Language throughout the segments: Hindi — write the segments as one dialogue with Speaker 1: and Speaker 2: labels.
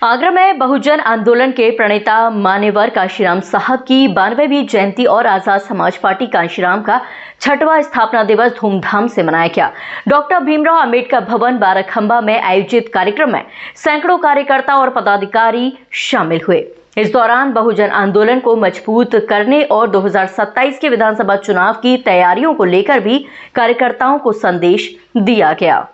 Speaker 1: आगरा में बहुजन आंदोलन के प्रणेता मान्यवर काशीराम साहब की 92वीं जयंती और आजाद समाज पार्टी कांशीराम का 6वां स्थापना दिवस धूमधाम से मनाया गया। डॉक्टर भीमराव अंबेडकर भवन बाराखंबा में आयोजित कार्यक्रम में सैकड़ों कार्यकर्ता और पदाधिकारी शामिल हुए। इस दौरान बहुजन आंदोलन को मजबूत करने और 2027 के विधानसभा चुनाव की तैयारियों को लेकर भी कार्यकर्ताओं को संदेश दिया गया।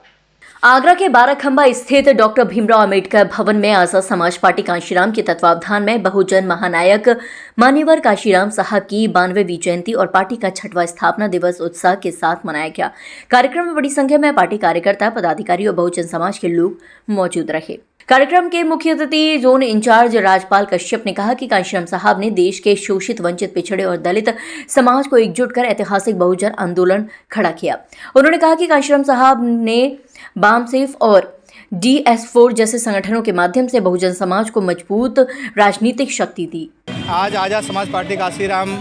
Speaker 1: आगरा के बाराखंबा स्थित डॉक्टर भीमराव अंबेडकर भवन में आजाद समाज पार्टी कांशीराम के तत्वावधान में बहुजन महानायक मान्यवर काशीराम साहब की 92वीं जयंती और पार्टी का 6वां स्थापना दिवस उत्साह के साथ मनाया गया। कार्यक्रम में बड़ी संख्या में पार्टी कार्यकर्ता, पदाधिकारी और बहुजन समाज के लोग मौजूद रहे। कार्यक्रम के मुख्य अतिथि जोन इंचार्ज राजपाल कश्यप ने कहा कि कांशीराम साहब ने देश के शोषित, वंचित, पिछड़े और दलित समाज को एकजुट कर ऐतिहासिक बहुजन आंदोलन खड़ा किया। उन्होंने कहा कि कांशीराम साहब ने बामसेफ और DS4 जैसे संगठनों के माध्यम से बहुजन समाज को मजबूत राजनीतिक शक्ति दी।
Speaker 2: आज आजाद समाज पार्टी काशीराम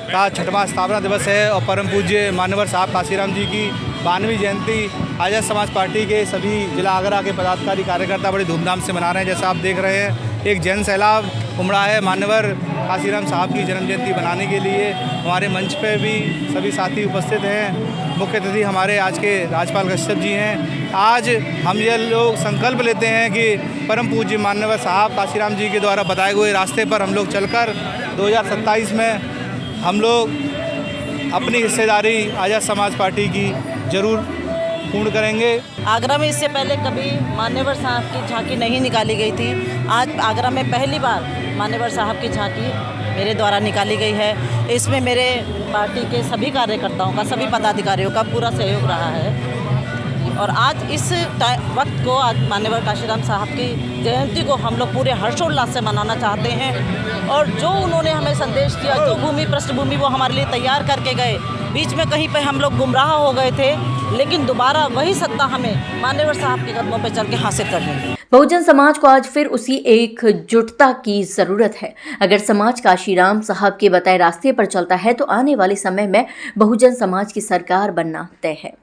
Speaker 2: का 6वां स्थापना दिवस है और परम पूज्य मान्यवर साहब काशीराम जी की 92वीं जयंती आजाद समाज पार्टी के सभी जिला आगरा के पदाधिकारी कार्यकर्ता बड़े धूमधाम से मना रहे हैं। जैसा आप देख रहे हैं, एक जन सैलाब उमड़ा है मान्यवर काशीराम साहब की जन्म जयंती बनाने के लिए। हमारे मंच पे भी सभी साथी उपस्थित हैं। मुख्य अतिथि हमारे आज के राजपाल कश्यप जी हैं। आज हम ये लोग संकल्प लेते हैं कि परम पूज्य मान्यवर साहब काशीराम जी के द्वारा बताए हुए रास्ते पर हम लोग चलकर 2027 में हम लोग अपनी हिस्सेदारी आजाद समाज पार्टी की जरूर पूर्ण करेंगे।
Speaker 3: आगरा में इससे पहले कभी मान्यवर साहब की झांकी नहीं निकाली गई थी। आज आगरा में पहली बार मान्यवर साहब की झांकी मेरे द्वारा निकाली गई है। इसमें मेरे पार्टी के सभी कार्यकर्ताओं का, सभी पदाधिकारियों का पूरा सहयोग रहा है। और आज इस वक्त को, आज मान्यवर काशीराम साहब की जयंती को हम लोग पूरे हर्षोल्लास से मनाना चाहते हैं। और जो उन्होंने हमें संदेश दिया, जो भूमि पृष्ठभूमि वो हमारे लिए तैयार करके गए, बीच में कहीं पे हम लोग गुमराह हो गए थे, लेकिन दोबारा वही सत्ता हमें मान्यवर साहब के कदमों पे चल के हासिल करनी है।
Speaker 1: बहुजन समाज को आज फिर उसी एकजुटता की जरूरत है। अगर समाज काशीराम साहब के बताए रास्ते पर चलता है तो आने वाले समय में बहुजन समाज की सरकार बनना तय है।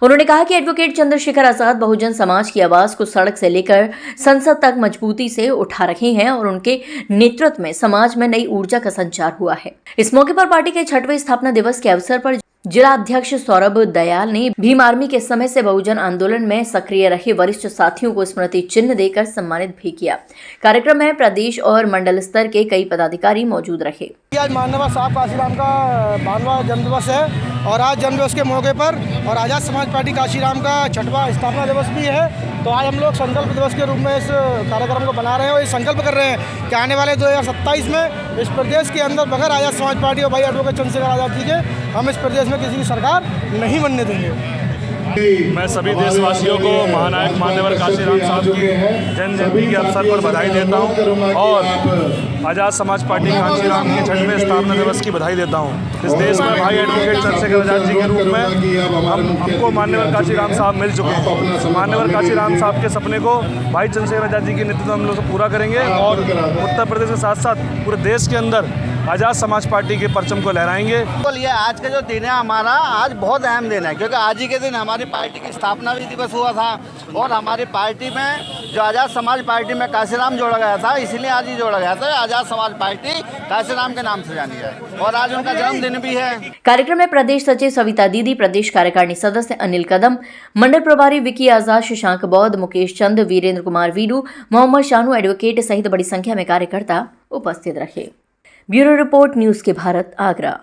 Speaker 1: उन्होंने कहा कि एडवोकेट चंद्रशेखर आजाद बहुजन समाज की आवाज को सड़क से लेकर संसद तक मजबूती से उठा रहे हैं और उनके नेतृत्व में समाज में नई ऊर्जा का संचार हुआ है। इस मौके पर पार्टी के 6वें स्थापना दिवस के अवसर पर जिला अध्यक्ष सौरभ दयाल ने भीम आर्मी के समय से बहुजन आंदोलन में सक्रिय रहे वरिष्ठ साथियों को स्मृति चिन्ह देकर सम्मानित भी किया। कार्यक्रम में प्रदेश और मंडल स्तर के कई पदाधिकारी मौजूद रहे।
Speaker 4: आज मान्यवर साहब काशीराम का 92वां जन्मदिवस है और आज जन्मदिवस के मौके पर और आजाद समाज पार्टी काशीराम का 6वां स्थापना दिवस भी है। तो आज हम लोग संकल्प दिवस के रूप में इस कार्यक्रम को बना रहे हैं और ये संकल्प कर रहे हैं कि आने वाले 2027 में इस प्रदेश के अंदर बगैर आजाद समाज पार्टी और भाई एडवोकेट चंद्रशेखर आजाद जी के हम इस प्रदेश में किसी की सरकार नहीं बनने देंगे।
Speaker 5: मैं सभी देशवासियों को महानायक मान्यवर काशीराम साहब की जन्म जयंती के अवसर पर बधाई देता हूं और आजाद समाज पार्टी काशीराम के 6वें स्थापना दिवस की बधाई देता हूं। इस देश में भाई एडवोकेट चंद्रशेखर आजाद जी के रूप में हमको मान्यवर काशीराम साहब मिल चुके हैं। मान्यवर काशीराम साहब के सपने को भाई चंद्रशेखर आजाद जी के नेतृत्व में हम लोग पूरा करेंगे और उत्तर प्रदेश के साथ साथ पूरे देश के अंदर आजाद समाज पार्टी के परचम को लहराएंगे।
Speaker 2: ये आज का जो दिन है हमारा, आज बहुत अहम दिन है क्योंकि आज ही के दिन हमारी पार्टी की स्थापना भी दिवस हुआ था और हमारी पार्टी में जो आजाद समाज पार्टी में काशीराम जोड़ा गया था, इसीलिए आज ही जोड़ा गया था। आजाद समाज पार्टी काशीराम के नाम से जानी जाए और आज उनका जन्मदिन भी है।
Speaker 1: कार्यक्रम में प्रदेश सचिव सविता दीदी, प्रदेश कार्यकारिणी सदस्य अनिल कदम, मंडल प्रभारी विकी आजाद, शशांक बौद्ध, मुकेश चंद, वीरेंद्र कुमार वीरू, मोहम्मद शानू, एडवोकेट सहित बड़ी संख्या में कार्यकर्ता उपस्थित रहे। ब्यूरो रिपोर्ट, न्यूज के भारत, आगरा।